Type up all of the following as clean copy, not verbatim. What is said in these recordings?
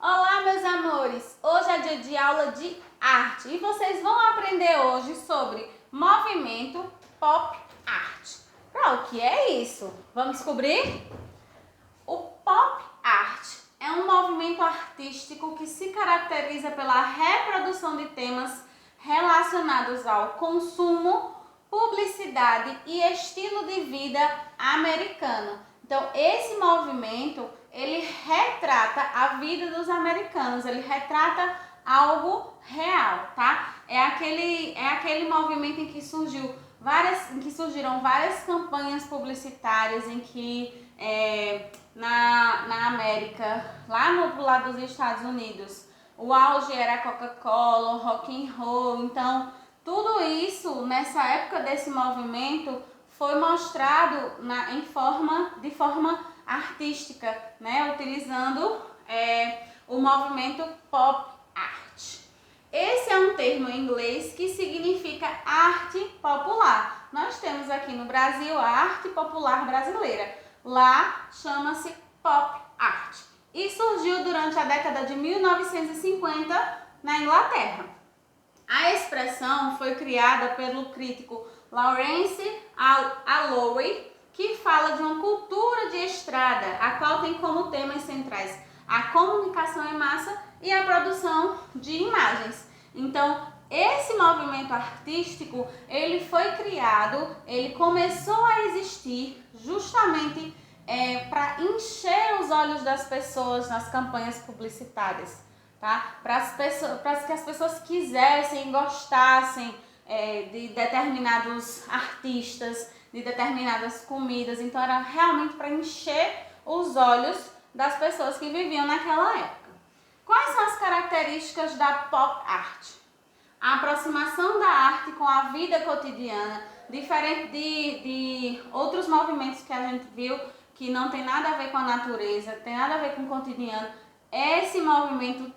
Olá, meus amores! Hoje é dia de aula de arte e vocês vão aprender hoje sobre movimento pop art. O que é isso? Vamos descobrir? O pop art é um movimento artístico que se caracteriza pela reprodução de temas relacionados ao consumo, publicidade e estilo de vida americano. Então, esse movimento, ele retrata a vida dos americanos, ele retrata algo real, tá? É aquele movimento em que surgiram várias campanhas publicitárias em que na América, lá no lado dos Estados Unidos, o auge era a Coca-Cola, o rock and roll. Então, tudo isso, nessa época desse movimento, foi mostrado de forma artística, né? Utilizando o movimento pop art. Esse é um termo em inglês que significa arte popular. Nós temos aqui no Brasil a arte popular brasileira. Lá chama-se pop art. E surgiu durante a década de 1950 na Inglaterra. A expressão foi criada pelo crítico Laurence Alloway, que fala de uma cultura de estrada, a qual tem como temas centrais a comunicação em massa e a produção de imagens. Então, esse movimento artístico, ele foi criado, ele começou a existir justamente para encher os olhos das pessoas nas campanhas publicitárias, tá? Para que as pessoas quisessem, gostassem de determinados artistas, de determinadas comidas. Então, era realmente para encher os olhos das pessoas que viviam naquela época. Quais são as características da pop art? A aproximação da arte com a vida cotidiana, diferente de outros movimentos que a gente viu que não tem nada a ver com a natureza, tem nada a ver com o cotidiano. Esse movimento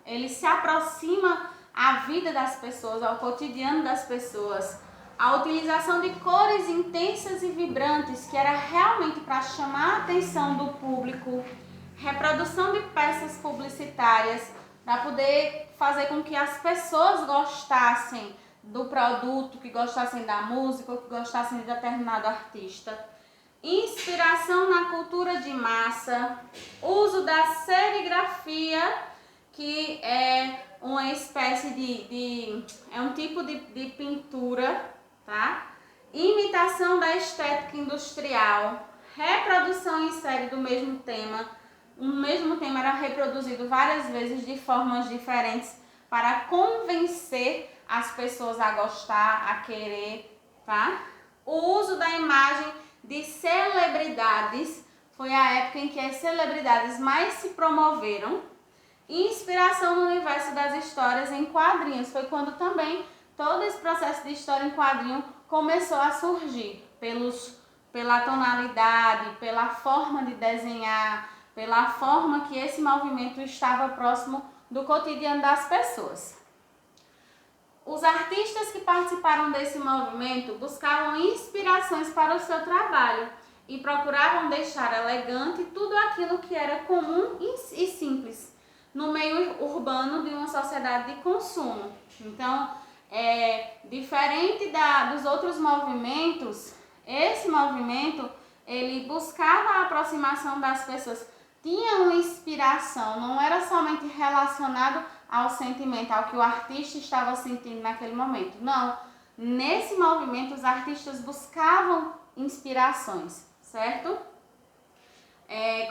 ele se aproxima à vida das pessoas, ao cotidiano das pessoas. A utilização de cores intensas e vibrantes, que era realmente para chamar a atenção do público, reprodução de peças publicitárias, para poder fazer com que as pessoas gostassem do produto, que gostassem da música, que gostassem de determinado artista. Inspiração na cultura de massa, uso da serigrafia, que é uma espécie é um tipo de pintura, tá? Imitação da estética industrial, reprodução em série do mesmo tema. O mesmo tema era reproduzido várias vezes de formas diferentes para convencer as pessoas a gostar, a querer, tá? O uso da imagem de celebridades, foi a época em que as celebridades mais se promoveram. Inspiração no universo das histórias em quadrinhos, foi quando também todo esse processo de história em quadrinho começou a surgir, pela tonalidade, pela forma de desenhar, pela forma que esse movimento estava próximo do cotidiano das pessoas. Os artistas que participaram desse movimento buscavam inspirações para o seu trabalho e procuravam deixar elegante tudo aquilo que era comum e simples no meio urbano de uma sociedade de consumo. Então, diferente dos outros movimentos, esse movimento ele buscava a aproximação das pessoas, tinha uma inspiração, não era somente relacionado ao sentimento, ao que o artista estava sentindo naquele momento. Não, nesse movimento os artistas buscavam inspirações, certo?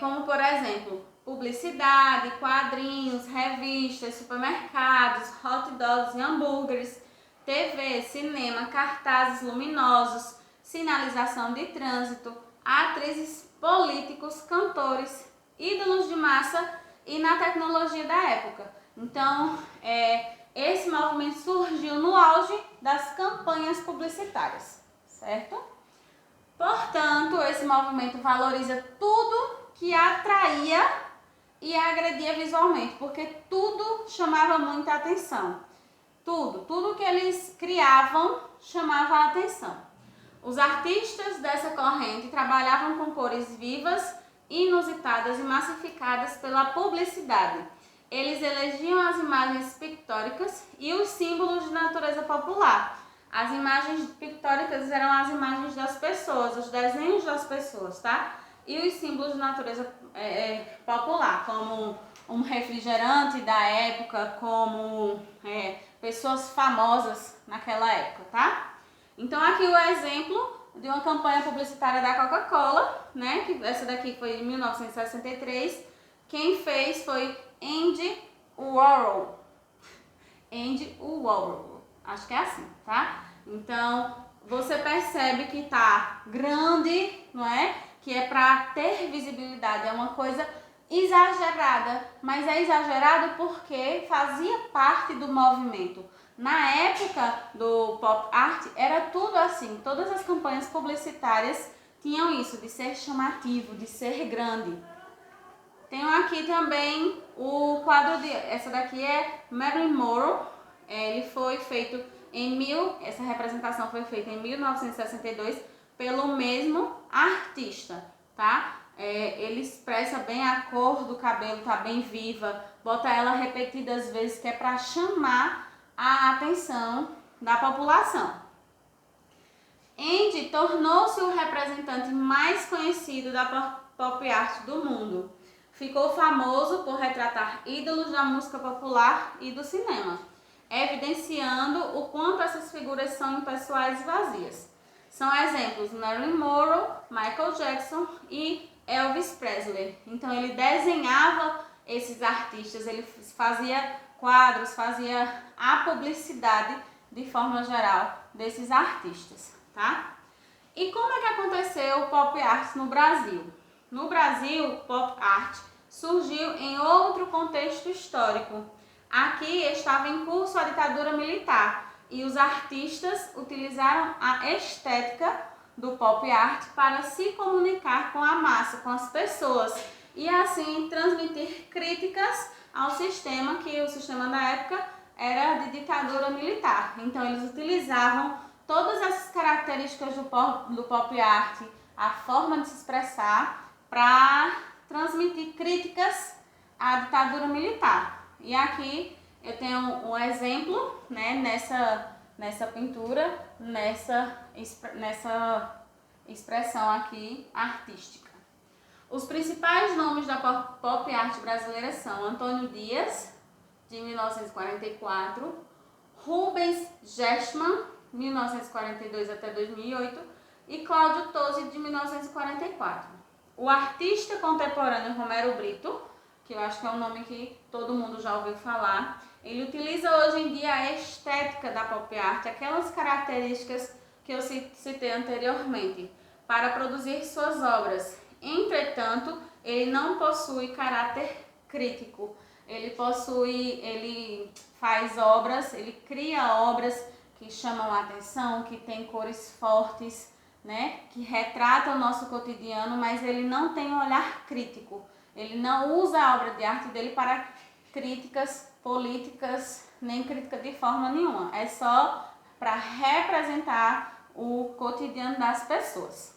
Como por exemplo, publicidade, quadrinhos, revistas, supermercados, hot dogs e hambúrgueres, TV, cinema, cartazes luminosos, sinalização de trânsito, atrizes, políticos, cantores, ídolos de massa e na tecnologia da época. Então, esse movimento surgiu no auge das campanhas publicitárias, certo? Portanto, esse movimento valoriza tudo que atraía e agredia visualmente, porque tudo chamava muita atenção. Tudo que eles criavam chamava a atenção. Os artistas dessa corrente trabalhavam com cores vivas inusitadas e massificadas pela publicidade. Eles elegiam as imagens pictóricas e os símbolos de natureza popular. As imagens pictóricas eram as imagens das pessoas, os desenhos das pessoas, tá? E os símbolos de natureza popular, como um refrigerante da época, como pessoas famosas naquela época, tá? Então aqui o exemplo de uma campanha publicitária da Coca-Cola, né? Que essa daqui foi em 1963. Quem fez foi Andy Warhol. Andy Warhol. Acho que é assim, tá? Então, você percebe que tá grande, não é? Que é para ter visibilidade, é uma coisa exagerada, mas é exagerado porque fazia parte do movimento. Na época do pop art era tudo assim, todas as campanhas publicitárias tinham isso, de ser chamativo, de ser grande. Tenho aqui também o quadro essa daqui é Marilyn Monroe, ele foi feito essa representação foi feita em 1962 pelo mesmo artista, tá? Ele expressa bem a cor do cabelo, tá bem viva, bota ela repetidas vezes, que é para chamar a atenção da população. Andy tornou-se o representante mais conhecido da pop art do mundo. Ficou famoso por retratar ídolos da música popular e do cinema, evidenciando o quanto essas figuras são impessoais e vazias. São exemplos Marilyn Monroe, Michael Jackson e Elvis Presley. Então ele desenhava esses artistas, ele fazia quadros, fazia a publicidade de forma geral desses artistas, tá? E como é que aconteceu o pop art no Brasil? No Brasil, o pop art surgiu em outro contexto histórico. Aqui estava em curso a ditadura militar e os artistas utilizaram a estética do pop art para se comunicar com a massa, com as pessoas e assim transmitir críticas ao sistema, que o sistema da época era de ditadura militar. Então eles utilizavam todas essas características do pop art, a forma de se expressar, para transmitir críticas à ditadura militar. E aqui eu tenho um exemplo, né, nessa pintura, nessa expressão aqui artística. Os principais nomes da pop art brasileira são Antônio Dias, de 1944, Rubens Gessmann, 1942 até 2008, e Cláudio Tosi, de 1944. O artista contemporâneo Romero Brito, que eu acho que é um nome que todo mundo já ouviu falar, ele utiliza hoje em dia a estética da pop art, aquelas características que eu citei anteriormente, para produzir suas obras. Entretanto, ele não possui caráter crítico. Ele faz obras, ele cria obras que chamam a atenção, que tem cores fortes, né, que retrata o nosso cotidiano, mas ele não tem um olhar crítico. Ele não usa a obra de arte dele para críticas políticas, nem crítica de forma nenhuma. É só para representar o cotidiano das pessoas.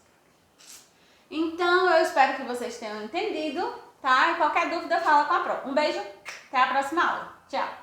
Então, eu espero que vocês tenham entendido, tá? E qualquer dúvida, fala com a Pro. Um beijo, até a próxima aula. Tchau!